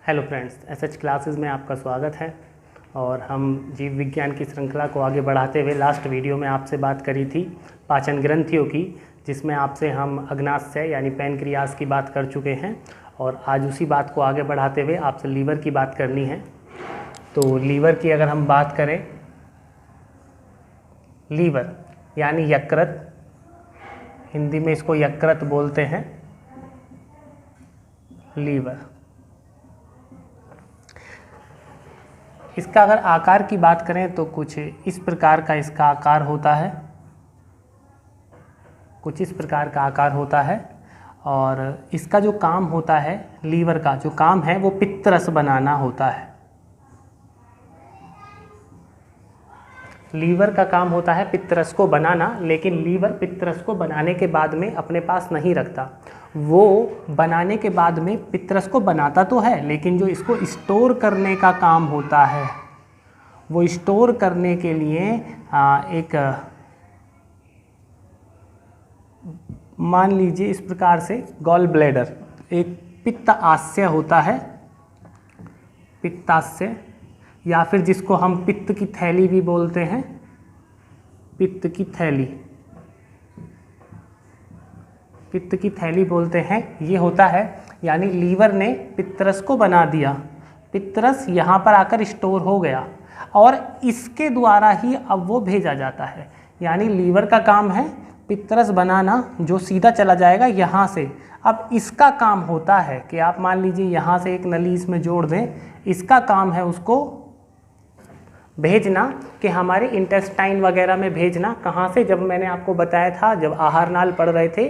Hello friends, SH classes में आपका स्वागत है। और हम जीव विज्ञान की श्रृंखला को आगे बढ़ाते हुए लास्ट वीडियो में आपसे बात करी थी पाचन ग्रंथियों की, जिसमें आपसे हम अग्नाशय यानी पैनक्रियास की बात कर चुके हैं। और आज उसी बात को आगे बढ़ाते हुए आपसे लीवर की बात करनी है। तो लीवर की अगर हम बात करें, लीवर यानी यकृत, हिंदी में इसको यकृत बोलते हैं, लीवर। इसका अगर आकार की बात करें तो कुछ इस प्रकार का इसका आकार होता है, कुछ इस प्रकार का आकार होता है। और इसका जो काम होता है, लीवर का जो काम है वो पित्तरस बनाना होता है। लीवर का काम होता है पित्तरस को बनाना, लेकिन लीवर पित्तरस को बनाने के बाद में अपने पास नहीं रखता। वो बनाने के बाद में पित्तरस को बनाता तो है, लेकिन जो इसको स्टोर करने का काम होता है, वो स्टोर करने के लिए एक मान लीजिए इस प्रकार से गॉल ब्लैडर, एक पित्ताशय होता है, पित्ताशय, या फिर जिसको हम पित्त की थैली भी बोलते हैं, पित्त की थैली, पित्त की थैली बोलते हैं, ये होता है। यानी लीवर ने पित्तरस को बना दिया, पित्तरस यहाँ पर आकर स्टोर हो गया और इसके द्वारा ही अब वो भेजा जाता है। यानी लीवर का काम है पित्तरस बनाना, जो सीधा चला जाएगा यहाँ से। अब इसका काम होता है कि आप मान लीजिए यहाँ से एक नली इसमें जोड़ दें, इसका काम है उसको भेजना, कि हमारे इंटेस्टाइन वगैरह में भेजना। कहाँ से? जब मैंने आपको बताया था, जब आहार नाल पढ़ रहे थे,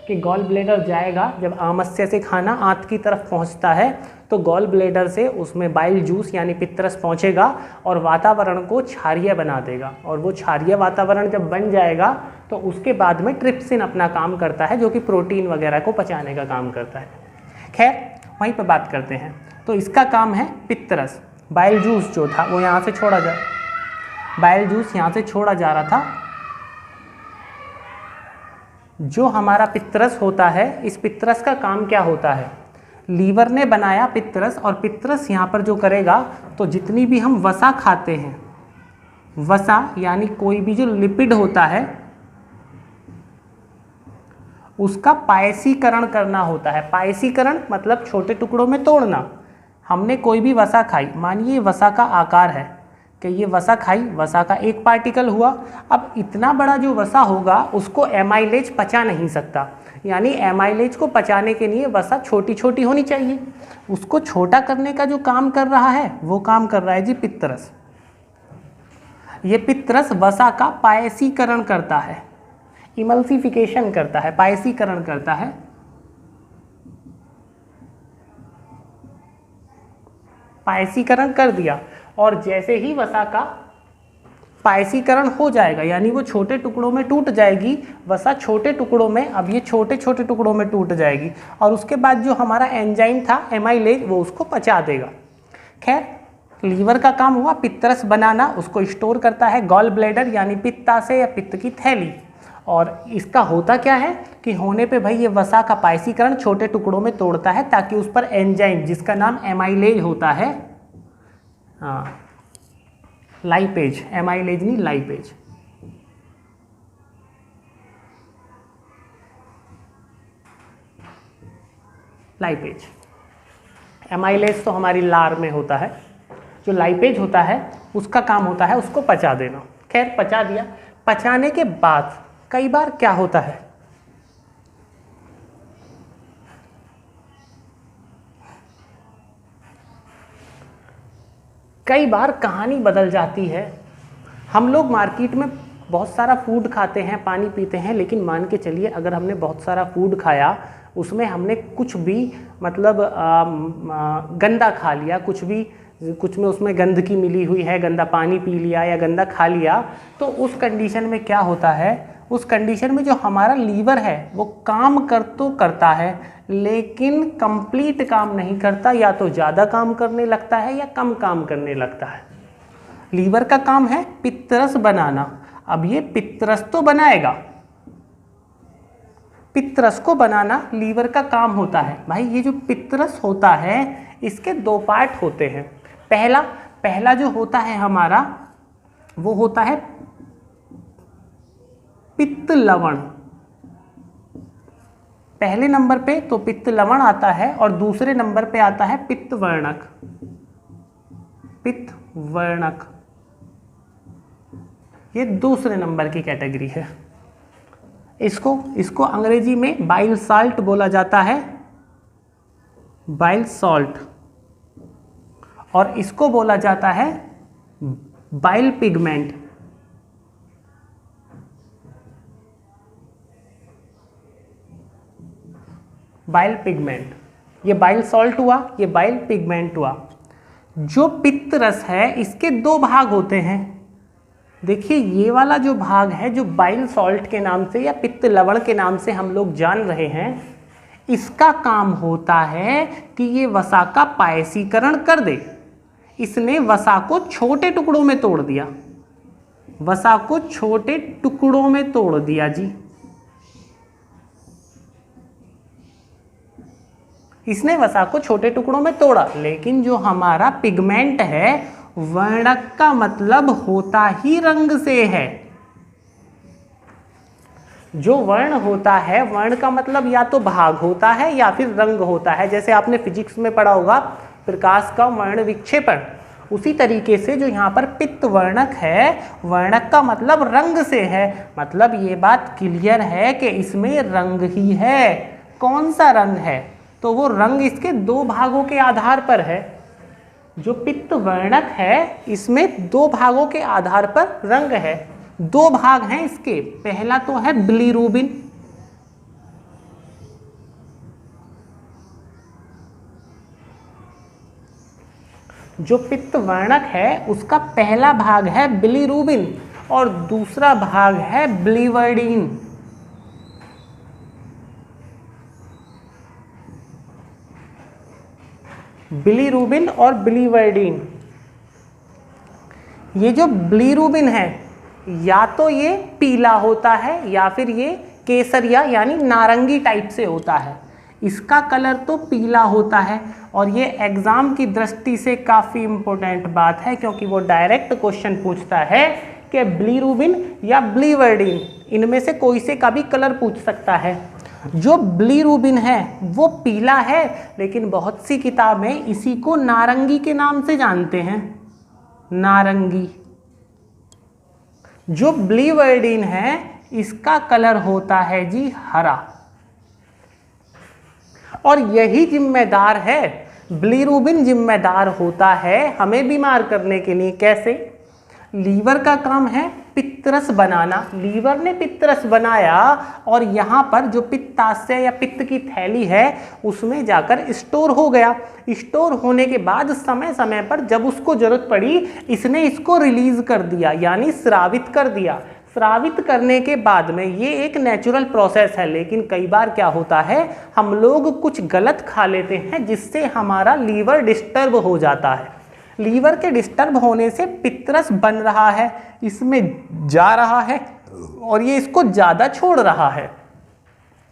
कि गॉल ब्लैडर जाएगा, जब आमाशय से खाना आंत की तरफ पहुंचता है तो गॉल ब्लैडर से उसमें बाइल जूस यानी पित्तरस पहुंचेगा और वातावरण को क्षारीय बना देगा। और वो क्षारीय वातावरण जब बन जाएगा तो उसके बाद में ट्रिप्सिन अपना काम करता है, जो कि प्रोटीन वगैरह को पचाने का काम करता है। खैर, वहीं पर बात करते हैं। तो इसका काम है पित्तरस। बाइल जूस जो था वो यहाँ से छोड़ा जा बाइल जूस यहाँ से छोड़ा जा रहा था। जो हमारा पित्तरस होता है, इस पित्तरस का काम क्या होता है? लीवर ने बनाया पित्तरस, और पित्तरस यहाँ पर जो करेगा, तो जितनी भी हम वसा खाते हैं, वसा यानी कोई भी जो लिपिड होता है, उसका पायसीकरण करना होता है। पायसीकरण मतलब छोटे टुकड़ों में तोड़ना। हमने कोई भी वसा खाई, मानिए वसा का आकार है कि ये वसा खाई, वसा का एक पार्टिकल हुआ। अब इतना बड़ा जो वसा होगा उसको एमाइलेज पचा नहीं सकता। यानी एमाइलेज को पचाने के लिए वसा छोटी छोटी होनी चाहिए। उसको छोटा करने का जो काम कर रहा है, वो काम कर रहा है जी पित्तरस। ये पित्तरस वसा का पायसीकरण करता है, इमल्सिफिकेशन करता है, पायसीकरण करता है। पायसीकरण कर दिया, और जैसे ही वसा का पायसीकरण हो जाएगा, यानी वो छोटे टुकड़ों में टूट जाएगी, वसा छोटे टुकड़ों में, अब ये छोटे छोटे टुकड़ों में टूट जाएगी, और उसके बाद जो हमारा एंजाइम था एमाइलेज, वो उसको पचा देगा। खैर, लीवर का काम हुआ पित्तरस बनाना, उसको स्टोर करता है गॉल ब्लैडर यानी पित्ताशय या पित्त की थैली। और इसका होता क्या है कि होने पे भाई ये वसा का पायसीकरण छोटे टुकड़ों में तोड़ता है, ताकि उस पर एंजाइम, जिसका नाम एमाइलेज होता है, हाँ लाइपेज, एमाइलेज नहीं लाइपेज, लाइपेज। एमाइलेज तो हमारी लार में होता है, जो लाइपेज होता है उसका काम होता है उसको पचा देना। खैर, पचा दिया। पचाने के बाद कई बार क्या होता है, कई बार कहानी बदल जाती है। हम लोग मार्केट में बहुत सारा फूड खाते हैं, पानी पीते हैं, लेकिन मान के चलिए अगर हमने बहुत सारा फूड खाया, उसमें हमने कुछ भी मतलब गंदा खा लिया, कुछ में उसमें गंदगी मिली हुई है, गंदा पानी पी लिया या गंदा खा लिया, तो उस कंडीशन में क्या होता है, उस कंडीशन में जो हमारा लीवर है वो काम करता है, लेकिन कंप्लीट काम नहीं करता, या तो ज़्यादा काम करने लगता है या कम काम करने लगता है। लीवर का काम है पित्तरस बनाना। अब ये पित्तरस तो बनाएगा, पित्तरस को बनाना लीवर का काम होता है। भाई ये जो पित्तरस होता है इसके दो पार्ट होते हैं। पहला जो होता है हमारा वो होता है पित्त लवण। पहले नंबर पे तो पित्त लवण आता है और दूसरे नंबर पे आता है पित्त वर्णक। पित्त वर्णक ये दूसरे नंबर की कैटेगरी है। इसको अंग्रेजी में बाइल साल्ट बोला जाता है, बाइल सॉल्ट, और इसको बोला जाता है बाइल पिगमेंट। बाइल पिगमेंट, ये बाइल सॉल्ट हुआ, ये बाइल पिगमेंट हुआ। जो पित्त रस है इसके दो भाग होते हैं। देखिए ये वाला जो भाग है जो बाइल सॉल्ट के नाम से या पित्त लवण के नाम से हम लोग जान रहे हैं, इसका काम होता है कि ये वसा का पायसीकरण कर दे। इसने वसा को छोटे टुकड़ों में तोड़ दिया, वसा को छोटे टुकड़ों में तोड़ दिया जी। इसने वसा को छोटे टुकड़ों में तोड़ा। लेकिन जो हमारा पिगमेंट है, वर्णक का मतलब होता ही रंग से है। जो वर्ण होता है, वर्ण का मतलब या तो भाग होता है या फिर रंग होता है। जैसे आपने फिजिक्स में पढ़ा होगा प्रकाश का वर्ण विक्षेपण, उसी तरीके से जो यहाँ पर पित्त वर्णक है, वर्णक का मतलब रंग से है। मतलब ये बात क्लियर है कि इसमें रंग ही है। कौन सा रंग है? तो वो रंग इसके दो भागों के आधार पर है। जो पित्त वर्णक है इसमें दो भागों के आधार पर रंग है। दो भाग हैं इसके। पहला तो है बिलीरुबिन, जो पित्त वर्णक है उसका पहला भाग है बिलीरुबिन और दूसरा भाग है बिलीवर्डिन। बिलीरुबिन और बिलीवर्डिन। ये जो बिलीरुबिन है या तो ये पीला होता है या फिर ये केसरिया यानी नारंगी टाइप से होता है। इसका कलर तो पीला होता है और ये एग्जाम की दृष्टि से काफ़ी इम्पोर्टेंट बात है, क्योंकि वो डायरेक्ट क्वेश्चन पूछता है कि बिलीरुबिन या बिलीवर्डिन इनमें से कोई से का भी कलर पूछ सकता है। जो बिलीरुबिन है वो पीला है, लेकिन बहुत सी किताबें इसी को नारंगी के नाम से जानते हैं, नारंगी। जो बिलीवर्डिन है इसका कलर होता है जी हरा, और यही जिम्मेदार है, बिलीरुबिन जिम्मेदार होता है हमें बीमार करने के लिए। कैसे? लीवर का काम है पित्तरस बनाना। लीवर ने पित्तरस बनाया और यहाँ पर जो पित्ताशय या पित्त की थैली है उसमें जाकर स्टोर हो गया। स्टोर होने के बाद समय समय पर जब उसको जरूरत पड़ी इसने इसको रिलीज कर दिया, यानी स्रावित कर दिया। स्रावित करने के बाद में ये एक नेचुरल प्रोसेस है, लेकिन कई बार क्या होता है हम लोग कुछ गलत खा लेते हैं जिससे हमारा लीवर डिस्टर्ब हो जाता है। लीवर के डिस्टर्ब होने से पित्तरस बन रहा है, इसमें जा रहा है और ये इसको ज़्यादा छोड़ रहा है।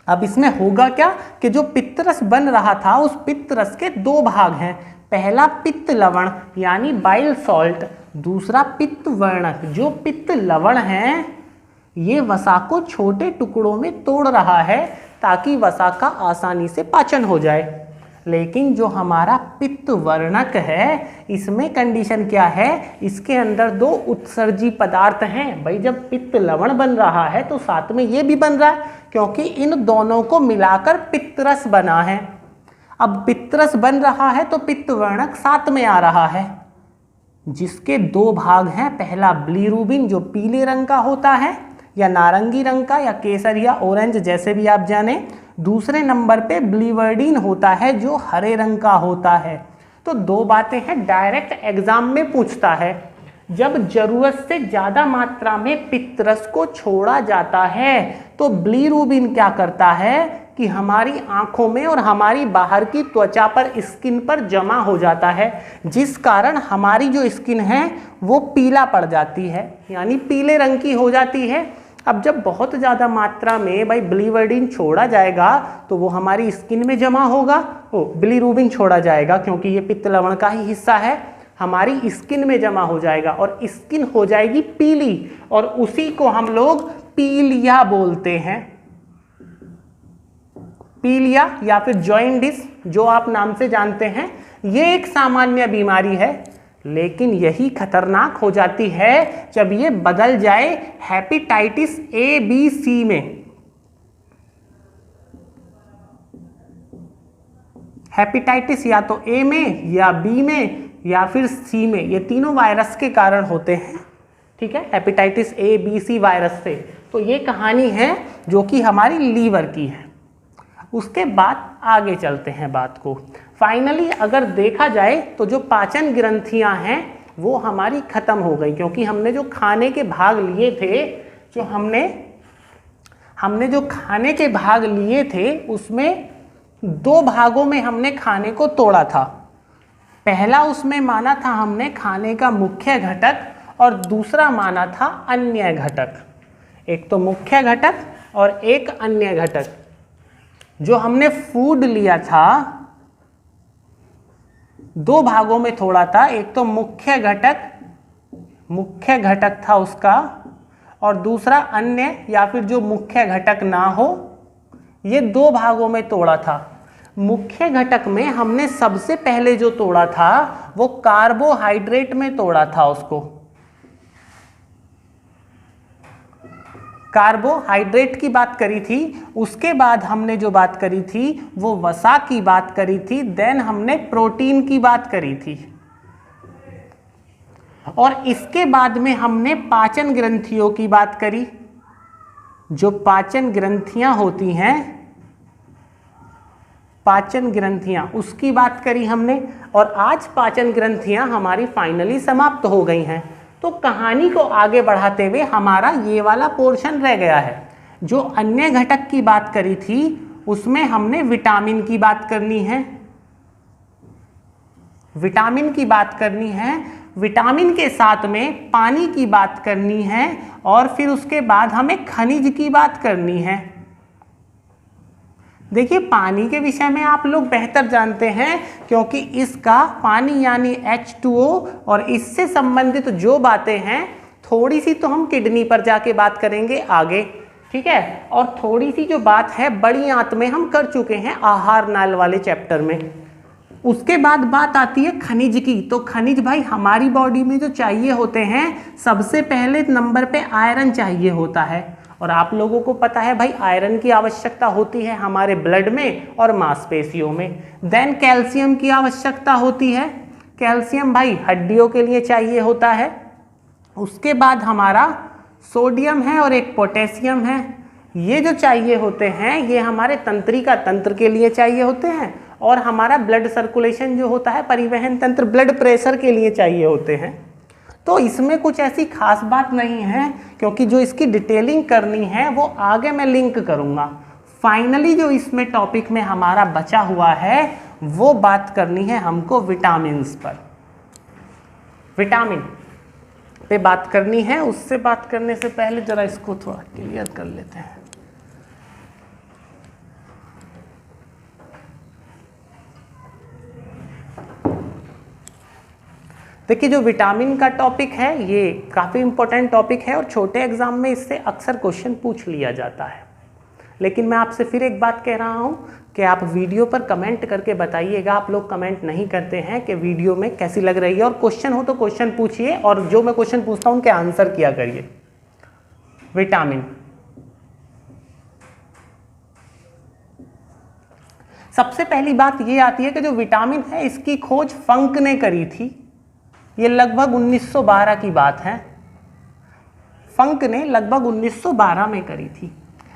अब इसमें होगा क्या कि जो पित्तरस बन रहा था उस पित्तरस के दो भाग हैं। पहला पित्त लवण यानी बाइल सॉल्ट, दूसरा पित्त वर्णक। जो पित्त लवण है ये वसा को छोटे टुकड़ों में तोड़ रहा है ताकि वसा का आसानी से पाचन हो जाए। लेकिन जो हमारा पित्त वर्णक है इसमें कंडीशन क्या है, इसके अंदर दो उत्सर्जी पदार्थ हैं। भाई जब पित्त लवण बन रहा है तो साथ में ये भी बन रहा है, क्योंकि इन दोनों को मिलाकर पित्तरस बना है। अब पित्तरस बन रहा है तो पित्त वर्णक साथ में आ रहा है, जिसके दो भाग हैं। पहला बिलीरुबिन जो पीले रंग का होता है या नारंगी रंग का या केसर या ऑरेंज जैसे भी आप जाने। दूसरे नंबर पे बिलीवर्डिन होता है जो हरे रंग का होता है। तो दो बातें हैं, डायरेक्ट एग्जाम में पूछता है। जब जरूरत से ज़्यादा मात्रा में पित्तरस को छोड़ा जाता है तो बिलीरुबिन क्या करता है कि हमारी आंखों में और हमारी बाहर की त्वचा पर, स्किन पर जमा हो जाता है, जिस कारण हमारी जो स्किन है वो पीला पड़ जाती है, यानी पीले रंग की हो जाती है। अब जब बहुत ज़्यादा मात्रा में भाई बिलीवर्डिन छोड़ा जाएगा तो वो हमारी स्किन में जमा होगा, बिलीरुबिन छोड़ा जाएगा क्योंकि ये पित्त लवण का ही हिस्सा है, हमारी स्किन में जमा हो जाएगा और स्किन हो जाएगी पीली और उसी को हम लोग पीलिया बोलते हैं। पीलिया या फिर जॉइंडिस जो आप नाम से जानते हैं, ये एक सामान्य बीमारी है, लेकिन यही खतरनाक हो जाती है जब ये बदल जाए हेपेटाइटिस ए बी सी में। हेपेटाइटिस या तो ए में या बी में या फिर सी में, ये तीनों वायरस के कारण होते हैं, ठीक है, hepatitis A B C virus से। तो ये कहानी है जो कि हमारी लीवर की है। उसके बाद आगे चलते हैं बात को। फाइनली अगर देखा जाए तो जो पाचन ग्रंथियां हैं वो हमारी खत्म हो गई, क्योंकि हमने जो खाने के भाग लिए थे, जो हमने जो खाने के भाग लिए थे उसमें दो भागों में हमने खाने को तोड़ा था। पहला उसमें माना था हमने खाने का मुख्य घटक और दूसरा माना था अन्य घटक। एक तो मुख्य घटक और एक अन्य घटक। जो हमने फूड लिया था दो भागों में तोड़ा था, एक तो मुख्य घटक था उसका, और दूसरा अन्य या फिर जो मुख्य घटक ना हो, ये दो भागों में तोड़ा था। मुख्य घटक में हमने सबसे पहले जो तोड़ा था वो कार्बोहाइड्रेट में तोड़ा था उसको। कार्बोहाइड्रेट की बात करी थी, उसके बाद हमने जो बात करी थी वो वसा की बात करी थी, देन हमने प्रोटीन की बात करी थी, और इसके बाद में हमने पाचन ग्रंथियों की बात करी। जो पाचन ग्रंथियां होती हैं, पाचन ग्रंथियां, उसकी बात करी हमने, और आज पाचन ग्रंथियां हमारी फाइनली समाप्त हो गई हैं। तो कहानी को आगे बढ़ाते हुए हमारा ये वाला पोर्शन रह गया है। जो अन्य घटक की बात करी थी उसमें हमने विटामिन की बात करनी है, विटामिन की बात करनी है, विटामिन के साथ में पानी की बात करनी है, और फिर उसके बाद हमें खनिज की बात करनी है। देखिए पानी के विषय में आप लोग बेहतर जानते हैं, क्योंकि इसका पानी यानी H2O और इससे संबंधित जो बातें हैं थोड़ी सी तो हम किडनी पर जाके बात करेंगे आगे, ठीक है, और थोड़ी सी जो बात है बड़ी आंत में हम कर चुके हैं आहार नाल वाले चैप्टर में। उसके बाद बात आती है खनिज की। तो खनिज भाई हमारी बॉडी में जो चाहिए होते हैं, सबसे पहले नंबर पे आयरन चाहिए होता है, और आप लोगों को पता है भाई आयरन की आवश्यकता होती है हमारे ब्लड में और मांसपेशियों में। देन कैल्शियम की आवश्यकता होती है, कैल्शियम भाई हड्डियों के लिए चाहिए होता है। उसके बाद हमारा सोडियम है और एक पोटेशियम है, ये जो चाहिए होते हैं ये हमारे तंत्रिका तंत्र के लिए चाहिए होते हैं, और हमारा ब्लड सर्कुलेशन जो होता है, परिवहन तंत्र, ब्लड प्रेशर के लिए चाहिए होते हैं। तो इसमें कुछ ऐसी खास बात नहीं है, क्योंकि जो इसकी डिटेलिंग करनी है वो आगे मैं लिंक करूंगा। फाइनली जो इसमें टॉपिक में हमारा बचा हुआ है वो बात करनी है हमको विटामिन्स पर। विटामिन पे बात करनी है। उससे बात करने से पहले जरा इसको थोड़ा क्लियर कर लेते हैं। देखिए जो विटामिन का टॉपिक है ये काफ़ी इंपॉर्टेंट टॉपिक है, और छोटे एग्जाम में इससे अक्सर क्वेश्चन पूछ लिया जाता है। लेकिन मैं आपसे फिर एक बात कह रहा हूँ कि आप वीडियो पर कमेंट करके बताइएगा। आप लोग कमेंट नहीं करते हैं कि वीडियो में कैसी लग रही है, और क्वेश्चन हो तो क्वेश्चन पूछिए, और जो मैं क्वेश्चन पूछता हूँ उनके आंसर किया करिए। विटामिन, सबसे पहली बात ये आती है कि जो विटामिन है इसकी खोज फंक ने करी थी। ये लगभग 1912 की बात है, फंक ने लगभग 1912 में करी थी।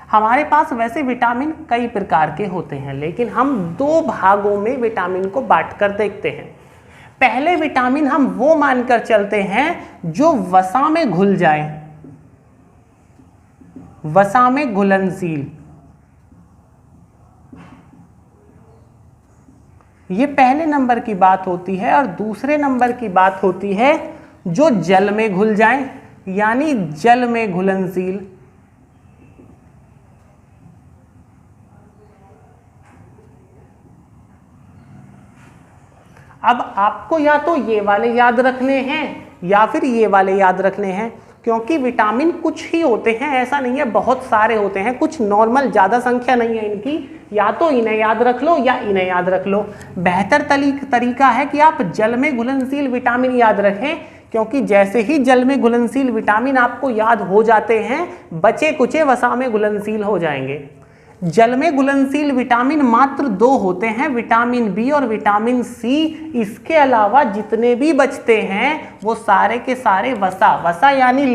हमारे पास वैसे विटामिन कई प्रकार के होते हैं, लेकिन हम दो भागों में विटामिन को बांटकर देखते हैं। पहले विटामिन हम वो मानकर चलते हैं जो वसा में घुल जाए, वसा में घुलनशील, ये पहले नंबर की बात होती है। और दूसरे नंबर की बात होती है जो जल में घुल जाए, यानी जल में घुलनशील। अब आपको या तो ये वाले याद रखने हैं या फिर ये वाले याद रखने हैं, क्योंकि विटामिन कुछ ही होते हैं, ऐसा नहीं है बहुत सारे होते हैं, कुछ नॉर्मल, ज़्यादा संख्या नहीं है इनकी। या तो इन्हें याद रख लो या इन्हें याद रख लो। बेहतर तरीका है कि आप जल में घुलनशील विटामिन याद रखें, क्योंकि जैसे ही जल में घुलनशील विटामिन आपको याद हो जाते हैं, बचे कुचे वसा में घुलनशील हो जाएंगे। जल में घुलनशील विटामिन मात्र 2 होते हैं, विटामिन बी और विटामिन सी। इसके अलावा जितने भी बचते हैं वो सारे के सारे वसा यानी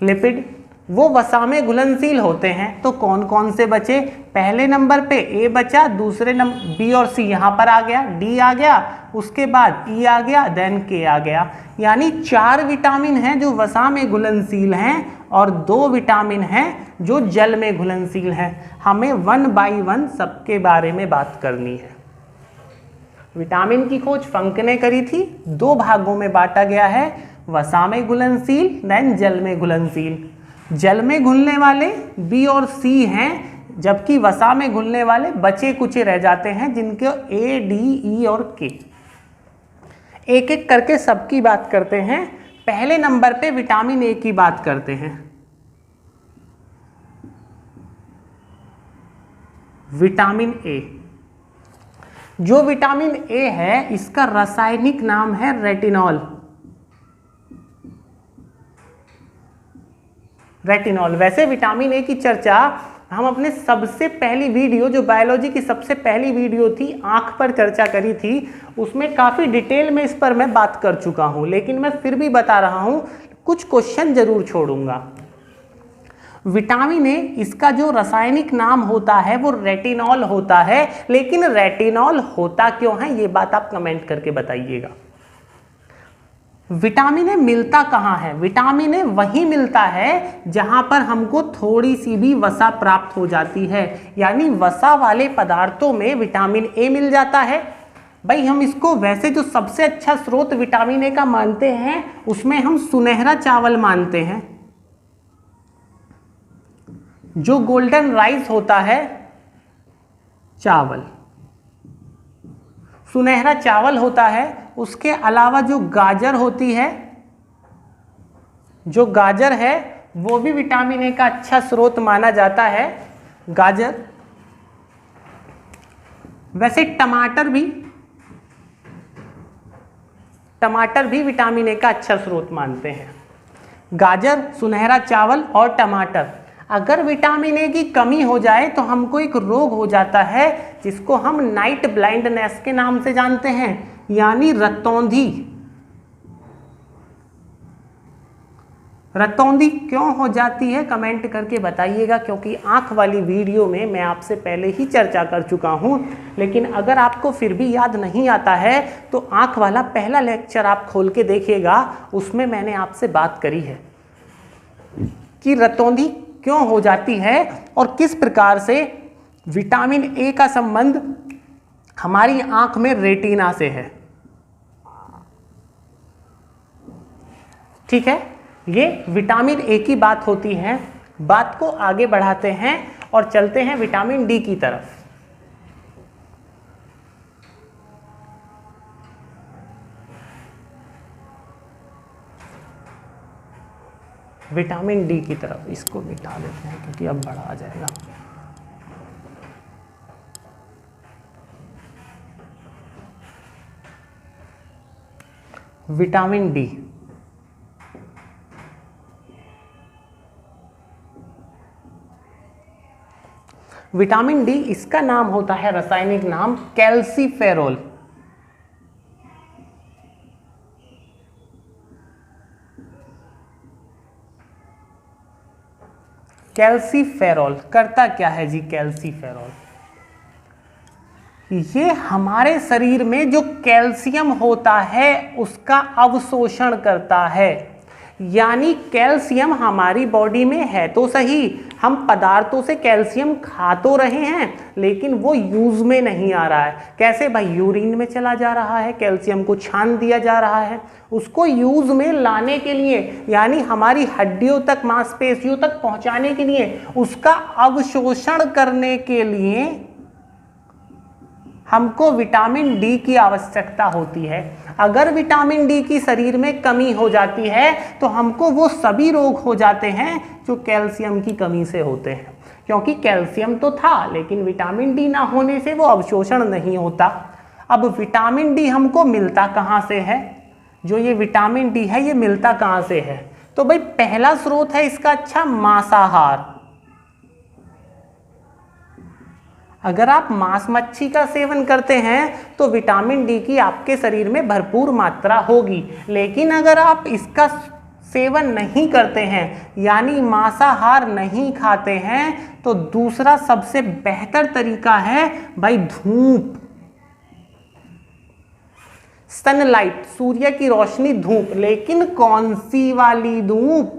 लिपिड वो वसा में घुलनशील होते हैं। तो कौन कौन से बचे? पहले नंबर पे ए बचा, दूसरे नंबर बी और सी यहाँ पर आ गया, डी आ गया, उसके बाद ई आ गया, देन के आ गया। यानी 4 विटामिन हैं जो वसा में घुलनशील हैं और 2 विटामिन हैं जो जल में घुलनशील हैं। हमें 1 बाय 1 सबके बारे में बात करनी है। विटामिन की खोज फंक ने करी थी, 2 भागों में बांटा गया है, वसा में घुलनशील देन जल में घुलनशील। जल में घुलने वाले बी और सी हैं, जबकि वसा में घुलने वाले बचे कुचे रह जाते हैं, जिनके ए, डी, ई और के। एक एक करके सबकी बात करते हैं। पहले नंबर पे विटामिन ए की बात करते हैं। विटामिन ए, जो विटामिन ए है इसका रासायनिक नाम है रेटिनॉल। वैसे विटामिन ए की चर्चा हम अपने सबसे पहली वीडियो, जो बायोलॉजी की सबसे पहली वीडियो थी, आंख पर चर्चा करी थी, उसमें काफ़ी डिटेल में इस पर मैं बात कर चुका हूं, लेकिन मैं फिर भी बता रहा हूं, कुछ क्वेश्चन जरूर छोड़ूंगा। विटामिन ए, इसका जो रासायनिक नाम होता है वो रेटिनॉल होता है, लेकिन रेटिनॉल होता क्यों है ये बात आप कमेंट करके बताइएगा। विटामिन ए मिलता कहाँ है? विटामिन ए वहीं मिलता है जहां पर हमको थोड़ी सी भी वसा प्राप्त हो जाती है, यानी वसा वाले पदार्थों में विटामिन ए मिल जाता है। भाई हम इसको वैसे जो सबसे अच्छा स्रोत विटामिन ए का मानते हैं, उसमें हम सुनहरा चावल मानते हैं। जो गोल्डन राइस होता है, चावल, सुनहरा चावल होता है। उसके अलावा जो गाजर होती है, जो गाजर है वो भी विटामिन ए का अच्छा स्रोत माना जाता है, गाजर। वैसे टमाटर भी विटामिन ए का अच्छा स्रोत मानते हैं। गाजर, सुनहरा चावल और टमाटर। अगर विटामिन ए की कमी हो जाए तो हमको एक रोग हो जाता है जिसको हम नाइट ब्लाइंडनेस के नाम से जानते हैं, यानी रतौंधी। रतौंधी क्यों हो जाती है कमेंट करके बताइएगा, क्योंकि आंख वाली वीडियो में मैं आपसे पहले ही चर्चा कर चुका हूं। लेकिन अगर आपको फिर भी याद नहीं आता है तो आंख वाला पहला लेक्चर आप खोल के देखिएगा, उसमें मैंने आपसे बात करी है कि रतौंधी क्यों हो जाती है और किस प्रकार से विटामिन ए का संबंध हमारी आंख में रेटिना से है। ठीक है, ये विटामिन ए की बात होती है। बात को आगे बढ़ाते हैं और चलते हैं विटामिन डी की तरफ। विटामिन डी की तरफ, इसको मिटा देते हैं क्योंकि अब बड़ा आ जाएगा। विटामिन डी, विटामिन डी, इसका नाम होता है रासायनिक नाम कैल्सीफेरोल। कैल्सीफेरोल करता क्या है जी? कैल्सीफेरोल ये हमारे शरीर में जो कैल्शियम होता है उसका अवशोषण करता है। यानी कैल्शियम हमारी बॉडी में है तो सही, हम पदार्थों से कैल्शियम खा तो रहे हैं लेकिन वो यूज में नहीं आ रहा है। कैसे भाई? यूरिन में चला जा रहा है, कैल्शियम को छान दिया जा रहा है। उसको यूज में लाने के लिए, यानी हमारी हड्डियों तक, मांसपेशियों तक पहुंचाने के लिए, उसका अवशोषण करने के लिए हमको विटामिन डी की आवश्यकता होती है। अगर विटामिन डी की शरीर में कमी हो जाती है तो हमको वो सभी रोग हो जाते हैं जो कैल्शियम की कमी से होते हैं, क्योंकि कैल्शियम तो था लेकिन विटामिन डी ना होने से वो अवशोषण नहीं होता। अब विटामिन डी हमको मिलता कहाँ से है? जो ये विटामिन डी है ये मिलता कहाँ से है? तो भाई पहला स्रोत है इसका अच्छा मांसाहार। अगर आप मांस मच्छी का सेवन करते हैं तो विटामिन डी की आपके शरीर में भरपूर मात्रा होगी। लेकिन अगर आप इसका सेवन नहीं करते हैं यानी मांसाहार नहीं खाते हैं तो दूसरा सबसे बेहतर तरीका है भाई धूप, सनलाइट, सूर्य की रोशनी, धूप। लेकिन कौन सी वाली धूप?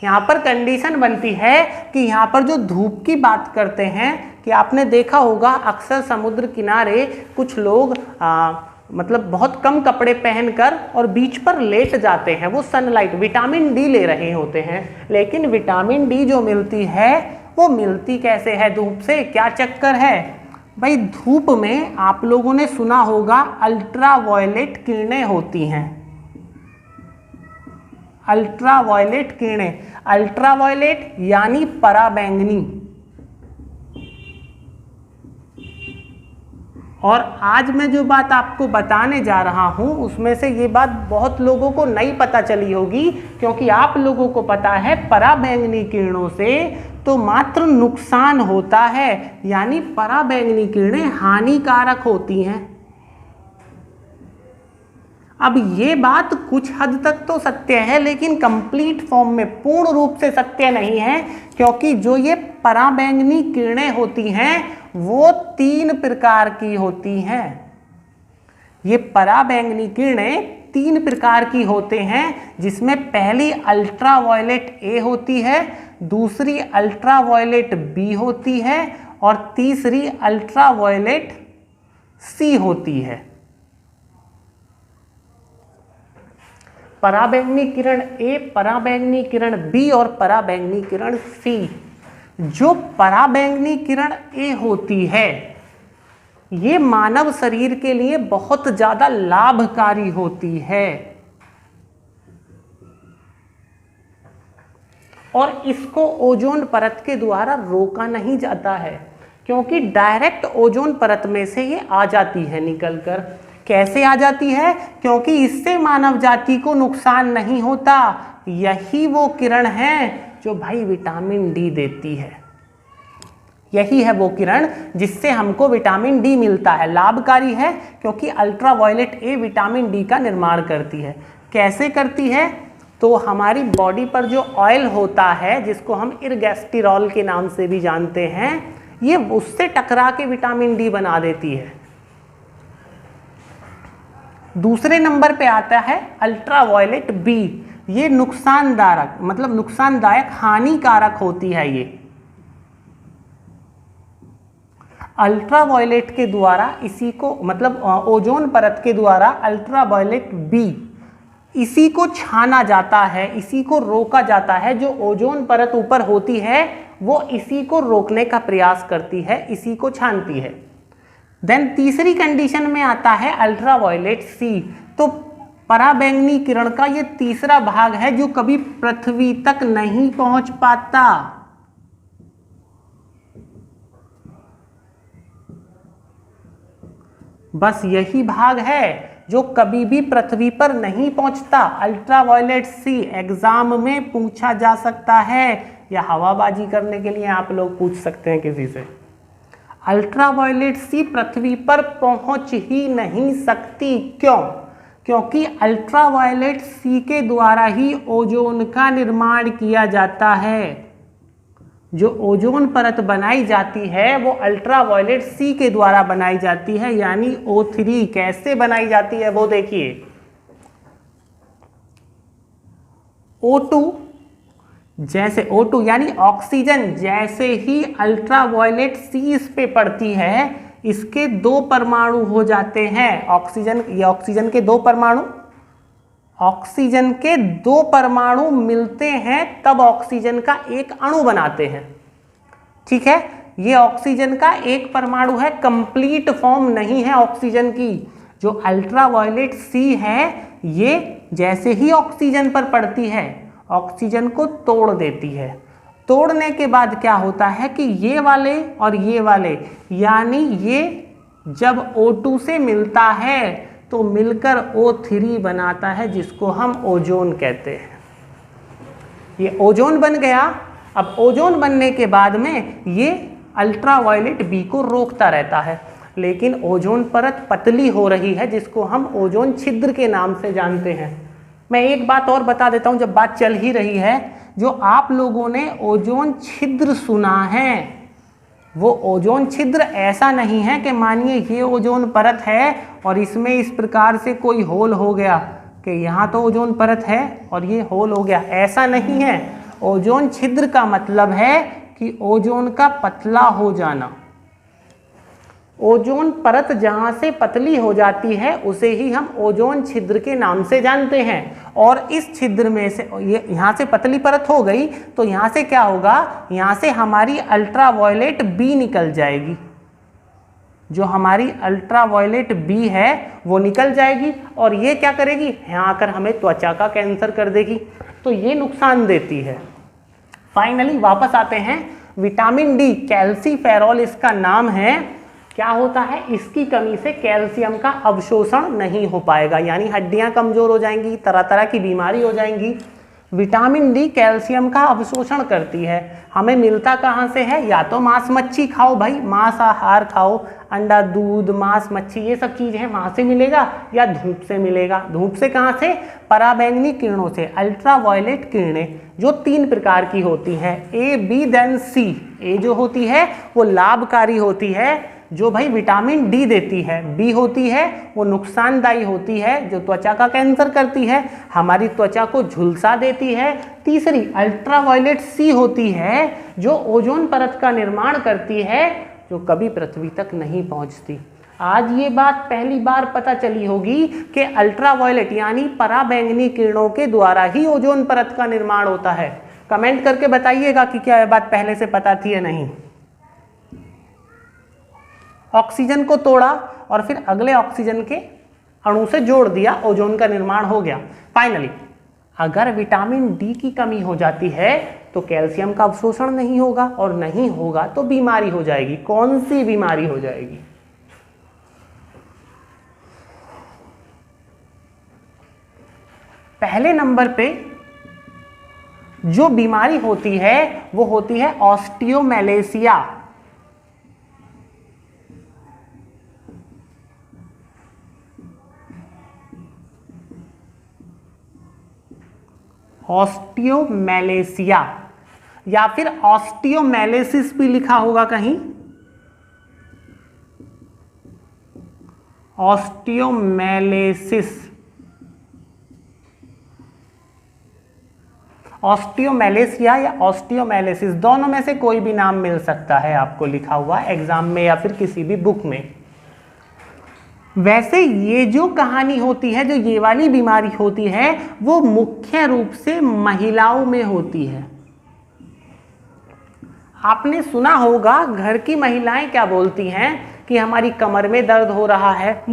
यहां पर कंडीशन बनती है कि यहां पर जो धूप की बात करते हैं कि आपने देखा होगा अक्सर समुद्र किनारे कुछ लोग मतलब बहुत कम कपड़े पहनकर और बीच पर लेट जाते हैं, वो सनलाइट विटामिन डी ले रहे होते हैं। लेकिन विटामिन डी जो मिलती है वो मिलती कैसे है धूप से? क्या चक्कर है भाई? धूप में आप लोगों ने सुना होगा अल्ट्रावायलेट किरणें होती हैं। अल्ट्रावायलेट किरणें, अल्ट्रावायलेट यानी पराबैंगनी। और आज मैं जो बात आपको बताने जा रहा हूं उसमें से ये बात बहुत लोगों को नहीं पता चली होगी, क्योंकि आप लोगों को पता है पराबैंगनी किरणों से तो मात्र नुकसान होता है, यानी पराबैंगनी किरणें हानिकारक होती हैं। अब ये बात कुछ हद तक तो सत्य है लेकिन कंप्लीट फॉर्म में पूर्ण रूप से सत्य नहीं है, क्योंकि जो ये पराबैंगनी किरणें होती हैं वो 3 प्रकार की होती हैं। ये पराबैंगनी किरणें 3 प्रकार की होते हैं, जिसमें पहली अल्ट्रावायलेट ए होती है, दूसरी अल्ट्रावायलेट बी होती है और तीसरी अल्ट्रावायलेट सी होती है। पराबैंगनी किरण ए, पराबैंगनी किरण बी और पराबैंगनी किरण सी। जो पराबैंगनी किरण ए होती है ये मानव शरीर के लिए बहुत ज्यादा लाभकारी होती है और इसको ओजोन परत के द्वारा रोका नहीं जाता है, क्योंकि डायरेक्ट ओजोन परत में से ये आ जाती है निकलकर। कैसे आ जाती है? क्योंकि इससे मानव जाति को नुकसान नहीं होता। यही वो किरण है जो भाई विटामिन डी देती है। यही है वो किरण जिससे हमको विटामिन डी मिलता है। लाभकारी है क्योंकि अल्ट्रावायलेट ए विटामिन डी का निर्माण करती है। कैसे करती है? तो हमारी बॉडी पर जो ऑयल होता है जिसको हम इरगैस्टिरॉल के नाम से भी जानते हैं, ये उससे टकरा के विटामिन डी बना देती है। दूसरे नंबर पे आता है अल्ट्रावायलेट बी। ये नुकसानदायक मतलब नुकसानदायक हानिकारक होती है। ये अल्ट्रावायलेट के द्वारा इसी को मतलब ओजोन परत के द्वारा अल्ट्रावायलेट बी इसी को छाना जाता है, इसी को रोका जाता है। जो ओजोन परत ऊपर होती है वो इसी को रोकने का प्रयास करती है, इसी को छानती है। देन तीसरी कंडीशन में आता है अल्ट्रावायलेट सी। तो पराबैंगनी किरण का ये तीसरा भाग है जो कभी पृथ्वी तक नहीं पहुंच पाता। बस यही भाग है जो कभी भी पृथ्वी पर नहीं पहुंचता। अल्ट्रावायलेट सी एग्जाम में पूछा जा सकता है या हवाबाजी करने के लिए आप लोग पूछ सकते हैं किसी से। अल्ट्रावायलेट सी पृथ्वी पर पहुंच ही नहीं सकती। क्यों? क्योंकि अल्ट्रावायलेट सी के द्वारा ही ओजोन का निर्माण किया जाता है। जो ओजोन परत बनाई जाती है वो अल्ट्रावायलेट सी के द्वारा बनाई जाती है, यानी O3। कैसे बनाई जाती है वो देखिए। O2 जैसे O2 यानी ऑक्सीजन जैसे ही अल्ट्रावायलेट सी इस पे पड़ती है इसके 2 परमाणु हो जाते हैं। ऑक्सीजन के 2 परमाणु, ऑक्सीजन के 2 परमाणु मिलते हैं तब ऑक्सीजन का एक अणु बनाते हैं। ठीक है, ये ऑक्सीजन का एक परमाणु है, कंप्लीट फॉर्म नहीं है ऑक्सीजन की। जो अल्ट्रावायलेट सी है ये जैसे ही ऑक्सीजन पर पड़ती है ऑक्सीजन को तोड़ देती है। तोड़ने के बाद क्या होता है कि ये वाले और ये वाले, यानी ये जब O2 से मिलता है तो मिलकर O3 बनाता है, जिसको हम ओजोन कहते हैं। ये ओजोन बन गया। अब ओजोन बनने के बाद में ये अल्ट्रावायलेट बी को रोकता रहता है, लेकिन ओजोन परत पतली हो रही है, जिसको हम ओजोन छिद्र के नाम से जानते हैं। मैं एक बात और बता देता हूं, जब बात चल ही रही है, जो आप लोगों ने ओजोन छिद्र सुना है वो ओजोन छिद्र ऐसा नहीं है कि मानिए ये ओजोन परत है और इसमें इस प्रकार से कोई होल हो गया कि यहाँ तो ओजोन परत है और ये होल हो गया, ऐसा नहीं है। ओजोन छिद्र का मतलब है कि ओजोन का पतला हो जाना। ओजोन परत जहाँ से पतली हो जाती है उसे ही हम ओजोन छिद्र के नाम से जानते हैं। और इस छिद्र में से ये यहाँ से पतली परत हो गई तो यहाँ से क्या होगा, यहाँ से हमारी अल्ट्रावायलेट बी निकल जाएगी। जो हमारी अल्ट्रावायलेट बी है वो निकल जाएगी और ये क्या करेगी, यहाँ आकर हमें त्वचा का कैंसर कर देगी, तो ये नुकसान देती है। फाइनली वापस आते हैं, विटामिन डी, कैल्सीफेरॉल इसका नाम है। क्या होता है, इसकी कमी से कैल्शियम का अवशोषण नहीं हो पाएगा, यानी हड्डियां कमजोर हो जाएंगी, तरह तरह की बीमारी हो जाएंगी। विटामिन डी कैल्शियम का अवशोषण करती है। हमें मिलता कहाँ से है, या तो मांस मच्छी खाओ भाई, मांस आहार खाओ, अंडा दूध मांस मच्छी ये सब चीज़ है वहाँ से मिलेगा, या धूप से मिलेगा। धूप से कहाँ से, पराबैंगनी किरणों से, अल्ट्रावायलेट किरणें जो 3 प्रकार की होती हैं, ए बी देन सी। ए जो होती है वो लाभकारी होती है, जो भाई विटामिन डी देती है। बी होती है वो नुकसानदायी होती है, जो त्वचा का कैंसर करती है, हमारी त्वचा को झुलसा देती है। तीसरी अल्ट्रावायलेट सी होती है जो ओजोन परत का निर्माण करती है, जो कभी पृथ्वी तक नहीं पहुंचती। आज ये बात पहली बार पता चली होगी कि अल्ट्रावायलेट यानी पराबैंगनी किरणों के द्वारा ही ओजोन परत का निर्माण होता है। कमेंट करके बताइएगा कि क्या यह बात पहले से पता थी या नहीं। ऑक्सीजन को तोड़ा और फिर अगले ऑक्सीजन के अणु से जोड़ दिया, ओजोन का निर्माण हो गया। फाइनली अगर विटामिन डी की कमी हो जाती है तो कैल्शियम का अवशोषण नहीं होगा, और नहीं होगा तो बीमारी हो जाएगी। कौन सी बीमारी हो जाएगी, पहले नंबर पे जो बीमारी होती है वो होती है ऑस्टियोमेलेसिया। ऑस्टियोमेलेसिया या फिर ऑस्टियोमेलेसिस भी लिखा होगा कहीं, ऑस्टियोमेलेसिस। ऑस्टियोमेलेसिया या ऑस्टियोमेलेसिस दोनों में से कोई भी नाम मिल सकता है आपको लिखा हुआ एग्जाम में या फिर किसी भी बुक में। वैसे ये जो कहानी होती है, जो ये वाली बीमारी होती है, वो मुख्य रूप से महिलाओं में होती है। आपने सुना होगा घर की महिलाएं क्या बोलती हैं कि हमारी कमर में दर्द हो रहा है,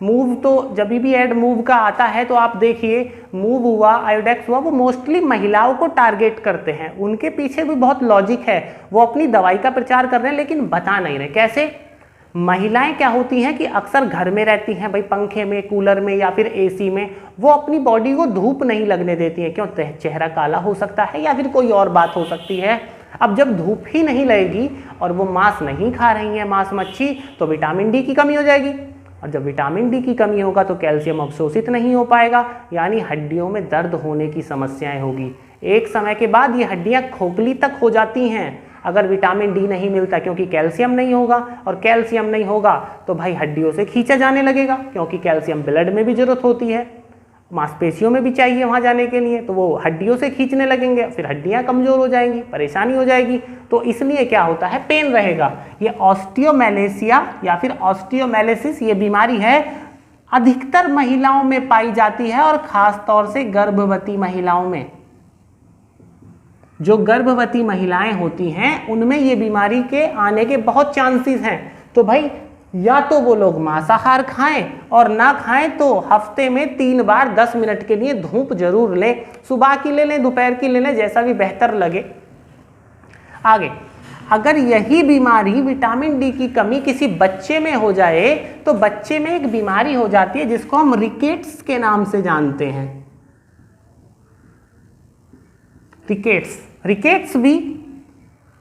मूव तो जब भी ऐड मूव का आता है तो आप देखिए मूव हुआ, आयोडेक्स हुआ, वो मोस्टली महिलाओं को टारगेट करते हैं। उनके पीछे भी बहुत लॉजिक है, वो अपनी दवाई का प्रचार कर रहे हैं लेकिन बता नहीं रहे कैसे। महिलाएं क्या होती हैं कि अक्सर घर में रहती हैं भाई, पंखे में, कूलर में या फिर एसी में, वो अपनी बॉडी को धूप नहीं लगने देती हैं। क्यों, चेहरा काला हो सकता है या फिर कोई और बात हो सकती है। अब जब धूप ही नहीं लगेगी और वो मांस नहीं खा रही हैं, मांस मच्छी, तो विटामिन डी की कमी हो जाएगी, और जब विटामिन डी की कमी होगा तो कैल्शियम अवशोषित नहीं हो पाएगा, यानी हड्डियों में दर्द होने की समस्याएं होगी। एक समय के बाद ये हड्डियां खोखली तक हो जाती हैं अगर विटामिन डी नहीं मिलता, क्योंकि कैल्शियम नहीं होगा, और कैल्शियम नहीं होगा तो भाई हड्डियों से खींचा जाने लगेगा, क्योंकि कैल्शियम ब्लड में भी जरूरत होती है, मांसपेशियों में भी चाहिए वहाँ जाने के लिए, तो वो हड्डियों से खींचने लगेंगे, फिर हड्डियाँ कमज़ोर हो जाएंगी, परेशानी हो जाएगी। तो इसलिए क्या होता है, पेन रहेगा। ये ऑस्टियोमेलेसिया या फिर ऑस्टियोमेलेसिस ये बीमारी है, अधिकतर महिलाओं में पाई जाती है और ख़ास तौर से गर्भवती महिलाओं में। जो गर्भवती महिलाएं होती हैं उनमें ये बीमारी के आने के बहुत चांसेस हैं। तो भाई या तो वो लोग मांसाहार खाएं और ना खाएं तो हफ्ते में 3 बार 10 मिनट के लिए धूप जरूर लें, सुबह की ले लें, दोपहर की ले लें, जैसा भी बेहतर लगे। आगे, अगर यही बीमारी विटामिन डी की कमी किसी बच्चे में हो जाए तो बच्चे में एक बीमारी हो जाती है जिसको हम रिकेट्स के नाम से जानते हैं। रिकेट्स भी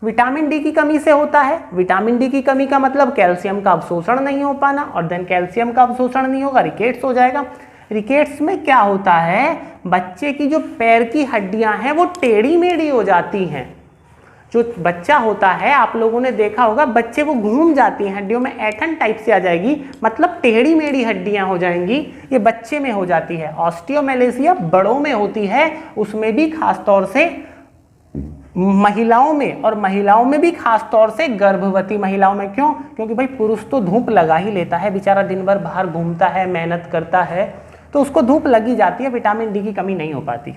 विटामिन डी की कमी से होता है। विटामिन डी की कमी का मतलब कैल्शियम का अवशोषण नहीं हो पाना, और देन कैल्शियम का अवशोषण नहीं होगा, रिकेट्स हो जाएगा। रिकेट्स में क्या होता है, बच्चे की जो पैर की हड्डियां हैं वो टेढ़ी मेढ़ी हो जाती हैं। जो बच्चा होता है, आप लोगों ने देखा होगा, बच्चे वो घूम जाती हैं, हड्डियों में ऐठन टाइप से आ जाएगी, मतलब टेढ़ी मेढ़ी हड्डियां हो जाएंगी, ये बच्चे में हो जाती है। ऑस्टियोमेलेसिया बड़ों में होती है, उसमें भी खासतौर से महिलाओं में, और महिलाओं में भी खासतौर से गर्भवती महिलाओं में। क्यों? क्योंकि भाई पुरुष तो धूप लगा ही लेता है, बेचारा दिन भर बाहर घूमता है, मेहनत करता है, तो उसको धूप लगी जाती है, विटामिन डी की कमी नहीं हो पाती,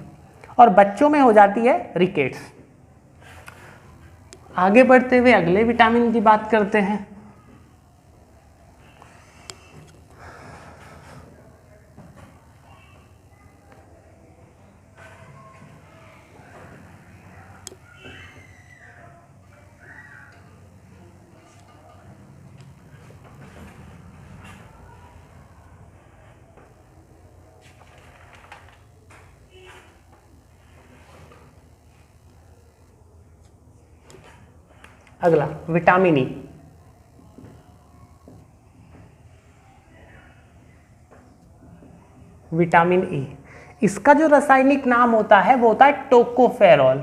और बच्चों में हो जाती है रिकेट्स। आगे बढ़ते हुए अगले विटामिन की बात करते हैं। अगला विटामिन ई। विटामिन ई, इसका जो रासायनिक नाम होता है वो होता है टोकोफेरॉल।